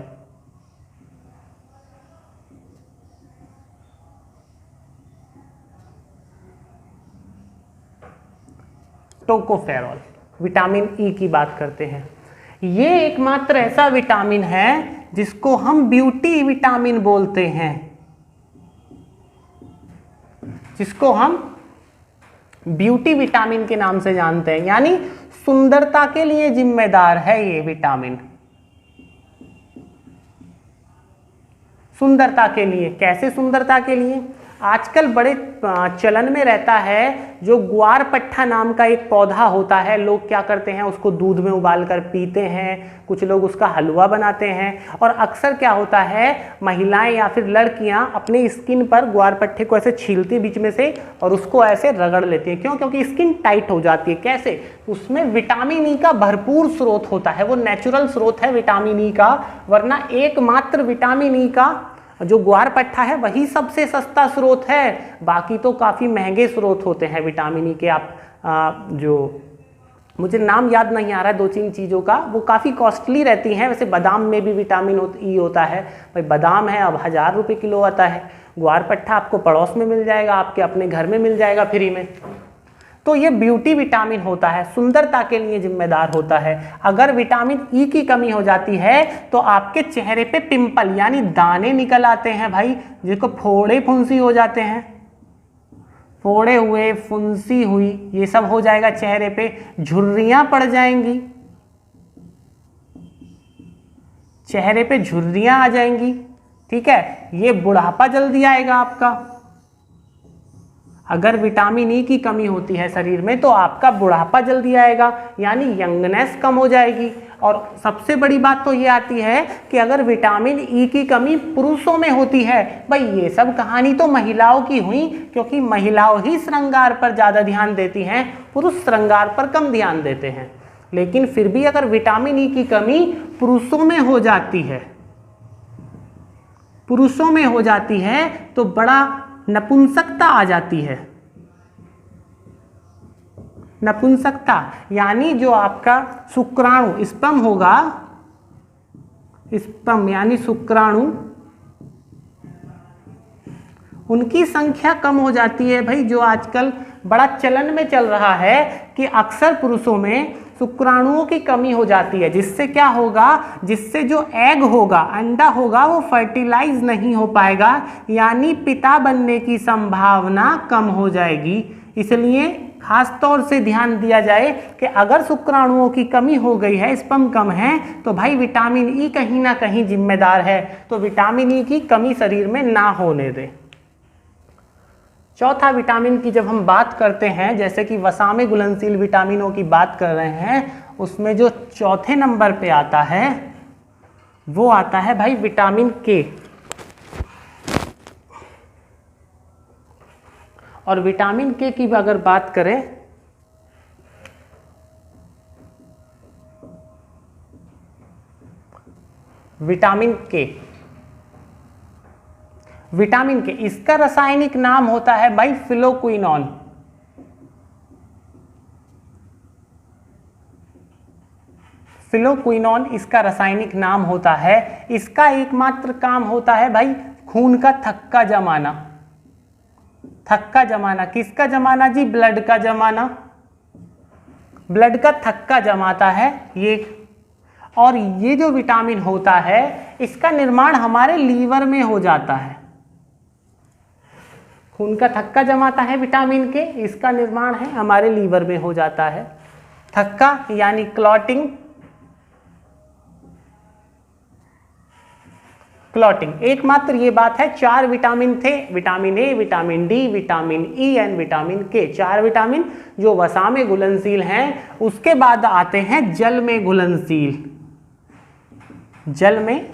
टोकोफेरॉल, विटामिन ई की बात करते हैं। ये एकमात्र ऐसा विटामिन है जिसको हम ब्यूटी विटामिन बोलते हैं, जिसको हम ब्यूटी विटामिन के नाम से जानते हैं, यानी सुंदरता के लिए जिम्मेदार है ये विटामिन। सुंदरता के लिए, कैसे सुंदरता के लिए? आजकल बड़े चलन में रहता है जो ग्वारपट्ठा नाम का एक पौधा होता है, लोग क्या करते हैं उसको दूध में उबालकर पीते हैं, कुछ लोग उसका हलवा बनाते हैं, और अक्सर क्या होता है महिलाएं या फिर लड़कियां अपने स्किन पर ग्वारपट्ठे को ऐसे छीलती बीच में से और उसको ऐसे रगड़ लेती है। क्यों? क्योंकि स्किन टाइट हो जाती है। कैसे? उसमें विटामिन ई का भरपूर स्रोत होता है, वो नेचुरल स्रोत है विटामिन ई का, वरना एकमात्र विटामिन ई का जो ग्वारपट्ठा है वही सबसे सस्ता स्रोत है, बाकी तो काफ़ी महंगे स्रोत होते हैं विटामिन ई के। आप जो मुझे नाम याद नहीं आ रहा है 2-3 चीज़ों का, वो काफ़ी कॉस्टली रहती हैं। वैसे बादाम में भी विटामिन ई होता है, भाई बादाम है अब 1000 रुपये किलो आता है, ग्वारपट्ठा आपको पड़ोस में मिल जाएगा, आपके अपने घर में मिल जाएगा फ्री में। तो ये ब्यूटी विटामिन होता है, सुंदरता के लिए जिम्मेदार होता है। अगर विटामिन ई की कमी हो जाती है तो आपके चेहरे पे पिंपल यानी दाने निकल आते हैं भाई, जिसको फोड़े फुंसी हो जाते हैं, फोड़े हुए, फुंसी हुई, ये सब हो जाएगा चेहरे पे। झुर्रियां पड़ जाएंगी, चेहरे पे झुर्रियां आ जाएंगी, ठीक है। ये बुढ़ापा जल्दी आएगा आपका। अगर विटामिन ई की कमी होती है शरीर में तो आपका बुढ़ापा जल्दी आएगा, यानी यंगनेस कम हो जाएगी। और सबसे बड़ी बात तो ये आती है कि अगर विटामिन ई की कमी पुरुषों में होती है, भाई ये सब कहानी तो महिलाओं की हुई, क्योंकि महिलाओं ही श्रृंगार पर ज़्यादा ध्यान देती हैं, पुरुष श्रृंगार पर कम ध्यान देते हैं। लेकिन फिर भी अगर विटामिन ई की कमी पुरुषों में हो जाती है, पुरुषों में हो जाती है तो बड़ा नपुंसकता आ जाती है। नपुंसकता यानी जो आपका शुक्राणु स्पर्म होगा, स्पर्म यानी शुक्राणु, उनकी संख्या कम हो जाती है। भाई जो आजकल बड़ा चलन में चल रहा है कि अक्सर पुरुषों में शुक्राणुओं की कमी हो जाती है, जिससे क्या होगा, जिससे जो एग होगा, अंडा होगा, वो फर्टिलाइज नहीं हो पाएगा, यानी पिता बनने की संभावना कम हो जाएगी। इसलिए खास तौर से ध्यान दिया जाए कि अगर शुक्राणुओं की कमी हो गई है, स्पर्म कम है, तो भाई विटामिन ई कहीं ना कहीं जिम्मेदार है, तो विटामिन ई की कमी शरीर में ना होने दे। चौथा, विटामिन की जब हम बात करते हैं, जैसे कि वसा में घुलनशील विटामिनों की बात कर रहे हैं, उसमें जो चौथे नंबर पे आता है वो आता है भाई विटामिन के। और विटामिन के की अगर बात करें, विटामिन के, विटामिन के, इसका रासायनिक नाम होता है भाई फिलोक्विनोन। फिलोक्विनोन इसका रासायनिक नाम होता है। इसका एकमात्र काम होता है भाई खून का थक्का जमाना। थक्का जमाना, किसका जमाना जी? ब्लड का जमाना। ब्लड का थक्का जमाता है ये। और ये जो विटामिन होता है, इसका निर्माण हमारे लीवर में हो जाता है। खून का थक्का जमाता है विटामिन के, इसका निर्माण है हमारे लीवर में हो जाता है। थक्का यानी क्लॉटिंग, क्लॉटिंग। एकमात्र ये बात है, 4 विटामिन थे, vitamin A, vitamin D, vitamin E and vitamin के। 4 विटामिन जो वसा में घुलनशील हैं। उसके बाद आते हैं जल में घुलनशील, जल में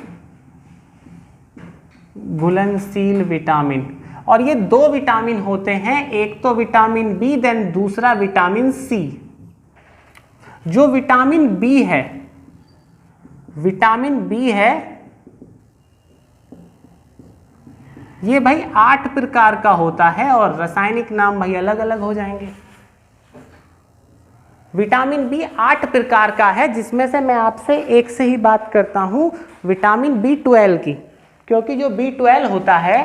घुलनशील विटामिन। और ये 2 विटामिन होते हैं, एक तो विटामिन बी, देन दूसरा विटामिन सी। जो विटामिन बी है, विटामिन बी है, ये भाई 8 प्रकार का होता है और रासायनिक नाम भाई अलग अलग हो जाएंगे। विटामिन बी 8 प्रकार का है, जिसमें से मैं आपसे एक से ही बात करता हूं, विटामिन B12 की। क्योंकि जो B12 होता है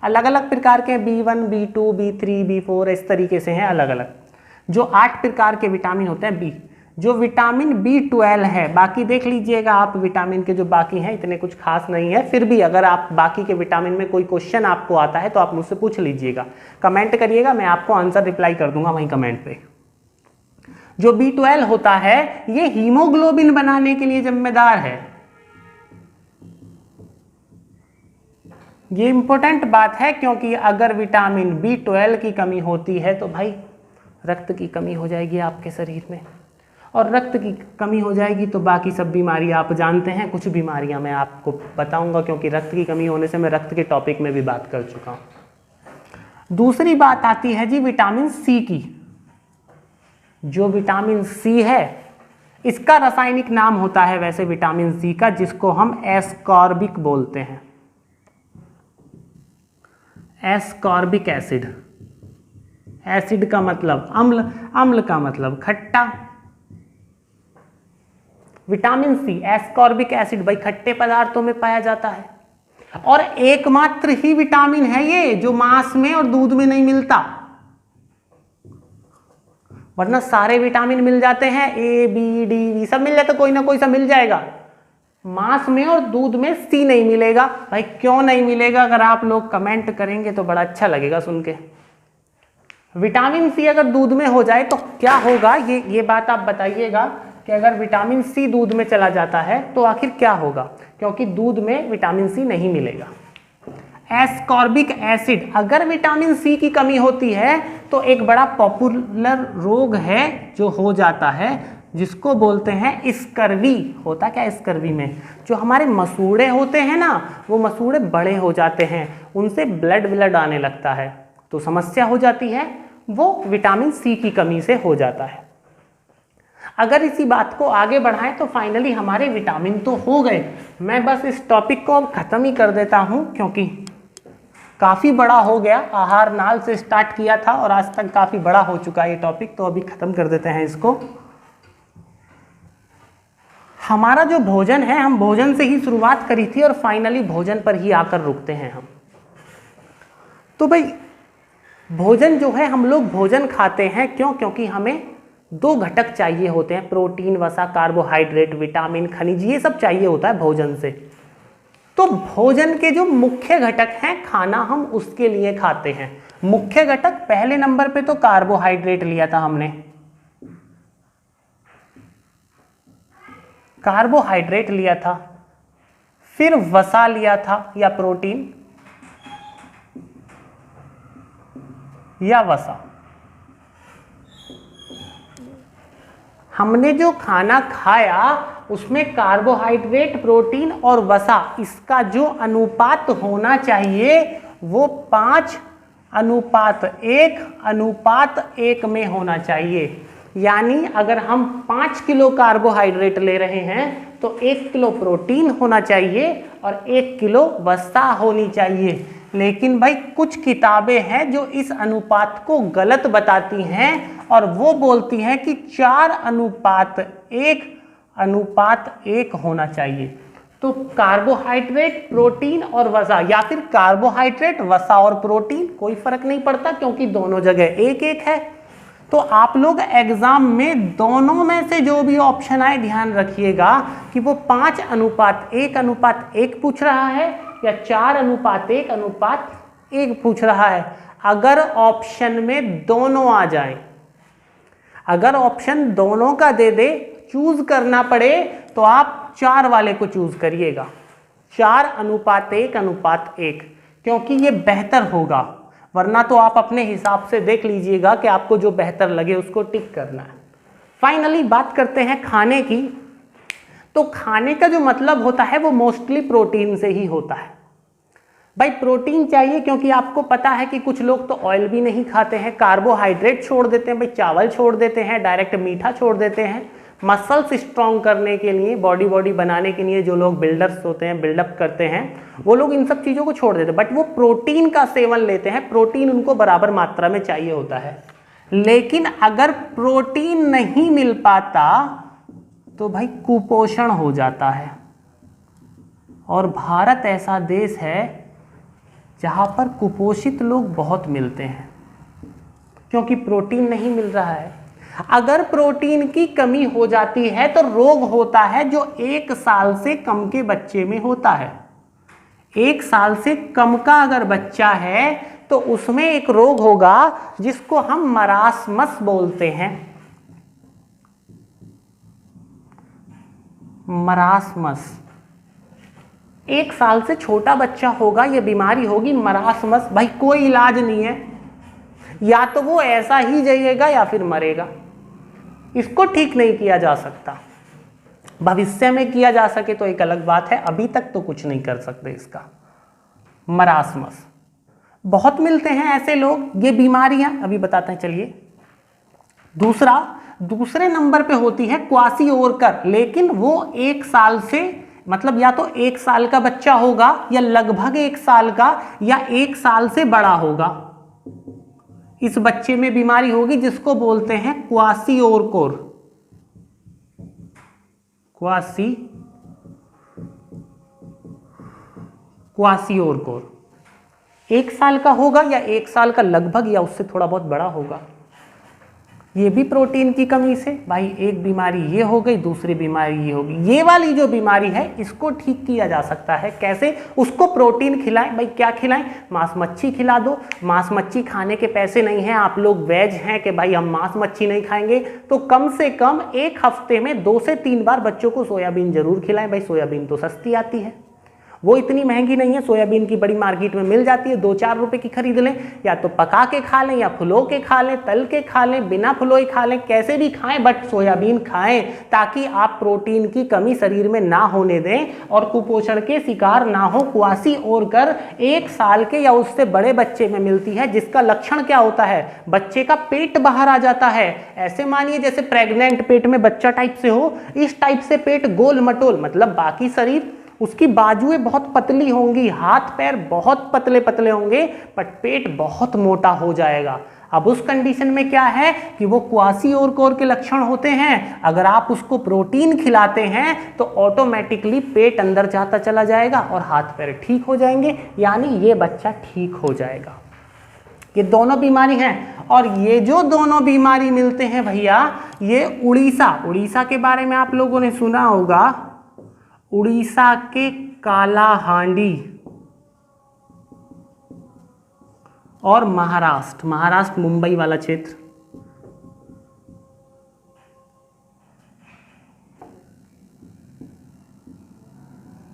अलग अलग प्रकार के, B1, B2, B3, B4 इस तरीके से हैं अलग अलग। जो 8 प्रकार के विटामिन होते हैं बी, जो विटामिन B12 है, बाकी देख लीजिएगा आप, विटामिन के जो बाकी हैं इतने कुछ खास नहीं है। फिर भी अगर आप बाकी के विटामिन में कोई क्वेश्चन आपको आता है तो आप मुझसे पूछ लीजिएगा, कमेंट करिएगा, मैं आपको आंसर रिप्लाई कर दूंगा वहीं कमेंट पे। जो B12 होता है ये हीमोग्लोबिन बनाने के लिए जिम्मेदार है। ये इंपॉर्टेंट बात है, क्योंकि अगर विटामिन B12 की कमी होती है तो भाई रक्त की कमी हो जाएगी आपके शरीर में, और रक्त की कमी हो जाएगी तो बाकी सब बीमारी आप जानते हैं। कुछ बीमारियां मैं आपको बताऊंगा, क्योंकि रक्त की कमी होने से मैं रक्त के टॉपिक में भी बात कर चुका हूं। दूसरी बात आती है जी विटामिन सी की। जो विटामिन सी है, इसका रासायनिक नाम होता है वैसे विटामिन सी का, जिसको हम एस्कॉर्बिक बोलते हैं। एस्कॉर्बिक एसिड, एसिड का मतलब अम्ल, अम्ल का मतलब खट्टा। विटामिन सी, एस्कॉर्बिक एसिड भाई खट्टे पदार्थों में पाया जाता है, और एकमात्र ही विटामिन है ये जो मांस में और दूध में नहीं मिलता, वरना सारे विटामिन मिल जाते हैं, ए बी डी वी सब मिल जाते, कोई ना कोई सब मिल जाएगा। मांस में और दूध में सी नहीं मिलेगा। भाई क्यों नहीं मिलेगा, अगर आप लोग कमेंट करेंगे तो बड़ा अच्छा लगेगा सुन के। विटामिन सी अगर दूध में हो जाए तो क्या होगा, ये बात आप बताइएगा कि अगर विटामिन सी दूध में चला जाता है तो आखिर क्या होगा, क्योंकि दूध में विटामिन सी नहीं मिलेगा। एस्कॉर्बिक एसिड, अगर विटामिन सी की कमी होती है तो एक बड़ा पॉपुलर रोग है जो हो जाता है, जिसको बोलते हैं स्कर्वी। होता क्या स्कर्वी में, जो हमारे मसूड़े होते हैं ना, वो मसूड़े बड़े हो जाते हैं, उनसे ब्लड आने लगता है, तो समस्या हो जाती है, वो विटामिन सी की कमी से हो जाता है। अगर इसी बात को आगे बढ़ाएं तो फाइनली हमारे विटामिन तो हो गए। मैं बस इस टॉपिक को अब खत्म ही कर देता हूं, क्योंकि काफ़ी बड़ा हो गया। आहार नाल से स्टार्ट किया था और आज तक काफ़ी बड़ा हो चुका है ये टॉपिक, तो अभी ख़त्म कर देते हैं इसको। हमारा जो भोजन है, हम भोजन से ही शुरुआत करी थी और फाइनली भोजन पर ही आकर रुकते हैं हम। तो भाई भोजन जो है, हम लोग भोजन खाते हैं क्यों? क्योंकि हमें 2 घटक चाहिए होते हैं, प्रोटीन, वसा, कार्बोहाइड्रेट, विटामिन, खनिज, ये सब चाहिए होता है भोजन से। तो भोजन के जो मुख्य घटक हैं, खाना हम उसके लिए खाते हैं। मुख्य घटक पहले नंबर पे तो कार्बोहाइड्रेट लिया था हमने, कार्बोहाइड्रेट लिया था, फिर वसा लिया था या प्रोटीन या वसा। हमने जो खाना खाया उसमें कार्बोहाइड्रेट, प्रोटीन और वसा, इसका जो अनुपात होना चाहिए वो 5:1:1 में होना चाहिए। यानी अगर हम 5 किलो कार्बोहाइड्रेट ले रहे हैं तो 1 किलो प्रोटीन होना चाहिए और 1 किलो वसा होनी चाहिए। लेकिन भाई कुछ किताबें हैं जो इस अनुपात को गलत बताती हैं और वो बोलती हैं कि 4:1:1 होना चाहिए। तो कार्बोहाइड्रेट, प्रोटीन और वसा, या फिर कार्बोहाइड्रेट, वसा और प्रोटीन, कोई फर्क नहीं पड़ता क्योंकि दोनों जगह 1:1 है। तो आप लोग एग्जाम में दोनों में से जो भी ऑप्शन आए ध्यान रखिएगा कि वो 5:1:1 पूछ रहा है या 4:1:1 पूछ रहा है। अगर ऑप्शन में दोनों आ जाए, अगर ऑप्शन दोनों का दे दे, चूज करना पड़े, तो आप 4 वाले को चूज करिएगा, 4:1:1, क्योंकि ये बेहतर होगा। वरना तो आप अपने हिसाब से देख लीजिएगा कि आपको जो बेहतर लगे उसको टिक करना है। फाइनली बात करते हैं खाने की। तो खाने का जो मतलब होता है वो मोस्टली प्रोटीन से ही होता है। भाई प्रोटीन चाहिए क्योंकि आपको पता है कि कुछ लोग तो ऑयल भी नहीं खाते हैं, कार्बोहाइड्रेट छोड़ देते हैं, भाई चावल छोड़ देते हैं, डायरेक्ट मीठा छोड़ देते हैं। मसल्स स्ट्रॉन्ग करने के लिए, बॉडी बनाने के लिए जो लोग बिल्डर्स होते हैं, बिल्डअप करते हैं, वो लोग इन सब चीज़ों को छोड़ देते हैं। बट वो प्रोटीन का सेवन लेते हैं, प्रोटीन उनको बराबर मात्रा में चाहिए होता है। लेकिन अगर प्रोटीन नहीं मिल पाता तो भाई कुपोषण हो जाता है। और भारत ऐसा देश है जहाँ पर कुपोषित लोग बहुत मिलते हैं क्योंकि प्रोटीन नहीं मिल रहा है। अगर प्रोटीन की कमी हो जाती है तो रोग होता है जो 1 साल से कम के बच्चे में होता है। 1 साल से कम का अगर बच्चा है तो उसमें एक रोग होगा जिसको हम मरासमस बोलते हैं। मरासमस, 1 साल से छोटा बच्चा होगा, ये बीमारी होगी मरासमस। भाई कोई इलाज नहीं है, या तो वो ऐसा ही जाइएगा या फिर मरेगा। इसको ठीक नहीं किया जा सकता। भविष्य में किया जा सके तो एक अलग बात है, अभी तक तो कुछ नहीं कर सकते इसका। मरासमस बहुत मिलते हैं ऐसे लोग, ये बीमारियां अभी बताते हैं। चलिए दूसरे नंबर पे होती है क्वासिओरकर, लेकिन वो 1 साल से, मतलब या तो 1 साल का बच्चा होगा या लगभग 1 साल का या 1 साल से बड़ा होगा। इस बच्चे में बीमारी होगी जिसको बोलते हैं क्वासिओरकोर। क्वासिओरकोर 1 साल का होगा या 1 साल का लगभग या उससे थोड़ा बहुत बड़ा होगा। ये भी प्रोटीन की कमी से, भाई एक बीमारी ये हो गई, दूसरी बीमारी ये होगी। ये वाली जो बीमारी है इसको ठीक किया जा सकता है। कैसे? उसको प्रोटीन खिलाएं। भाई क्या खिलाएं? मांस मच्छी खिला दो। मांस मच्छी खाने के पैसे नहीं हैं, आप लोग वेज हैं कि भाई हम मांस मच्छी नहीं खाएंगे, तो कम से कम 1 हफ्ते में 2 से 3 बार बच्चों को सोयाबीन जरूर खिलाएं। भाई सोयाबीन तो सस्ती आती है, वो इतनी महंगी नहीं है। सोयाबीन की बड़ी मार्केट में मिल जाती है, 2-4 रुपए की खरीद लें। या तो पका के खा लें या फुलो के खा लें, तल के खा लें, बिना फुलोए खा लें, कैसे भी खाएं, बट सोयाबीन खाएं ताकि आप प्रोटीन की कमी शरीर में ना होने दें और कुपोषण के शिकार ना हो। क्वासिओरकर 1 साल के या उससे बड़े बच्चे में मिलती है, जिसका लक्षण क्या होता है? बच्चे का पेट बाहर आ जाता है। ऐसे मानिए जैसे प्रेग्नेंट पेट में बच्चा टाइप से हो, इस टाइप से पेट गोल मटोल, मतलब बाकी शरीर, उसकी बाजुएं बहुत पतली होंगी, हाथ पैर बहुत पतले पतले होंगे, बट पेट बहुत मोटा हो जाएगा। अब उस कंडीशन में क्या है कि वो क्वासिओरकोर के लक्षण होते हैं। अगर आप उसको प्रोटीन खिलाते हैं तो ऑटोमेटिकली पेट अंदर जाता चला जाएगा और हाथ पैर ठीक हो जाएंगे, यानी ये बच्चा ठीक हो जाएगा। ये दोनों बीमारी हैं। और ये जो दोनों बीमारी मिलते हैं भैया, ये उड़ीसा के बारे में आप लोगों ने सुना होगा। उड़ीसा के कालाहांडी और महाराष्ट्र मुंबई वाला क्षेत्र,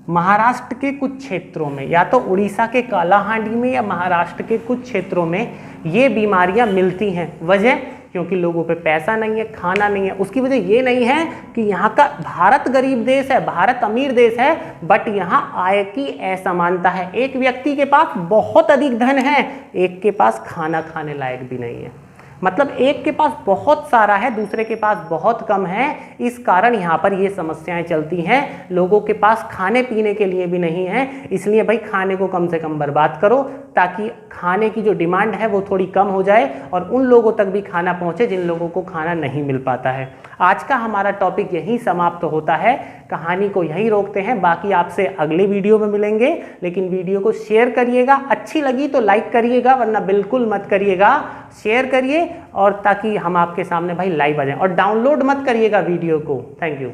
महाराष्ट्र के कुछ क्षेत्रों में, या तो उड़ीसा के कालाहांडी में या महाराष्ट्र के कुछ क्षेत्रों में ये बीमारियां मिलती हैं। वजह, क्योंकि लोगों पे पैसा नहीं है, खाना नहीं है। उसकी वजह ये नहीं है कि यहाँ का, भारत गरीब देश है, भारत अमीर देश है, बट यहाँ आय की असमानता है। एक व्यक्ति के पास बहुत अधिक धन है, एक के पास खाना खाने लायक भी नहीं है। मतलब एक के पास बहुत सारा है, दूसरे के पास बहुत कम है। इस कारण यहाँ पर ये समस्याएं चलती हैं। लोगों के पास खाने पीने के लिए भी नहीं है, इसलिए भाई खाने को कम से कम बर्बाद करो, ताकि खाने की जो डिमांड है वो थोड़ी कम हो जाए और उन लोगों तक भी खाना पहुँचे जिन लोगों को खाना नहीं मिल पाता है। आज का हमारा टॉपिक यहीं समाप्त होता है, कहानी को यहीं रोकते हैं। बाकी आपसे अगले वीडियो में मिलेंगे, लेकिन वीडियो को शेयर करिएगा। अच्छी लगी तो लाइक करिएगा, वरना बिल्कुल मत करिएगा। शेयर करिए, और ताकि हम आपके सामने भाई लाइव आ जाएं। और डाउनलोड मत करिएगा वीडियो को। Thank you.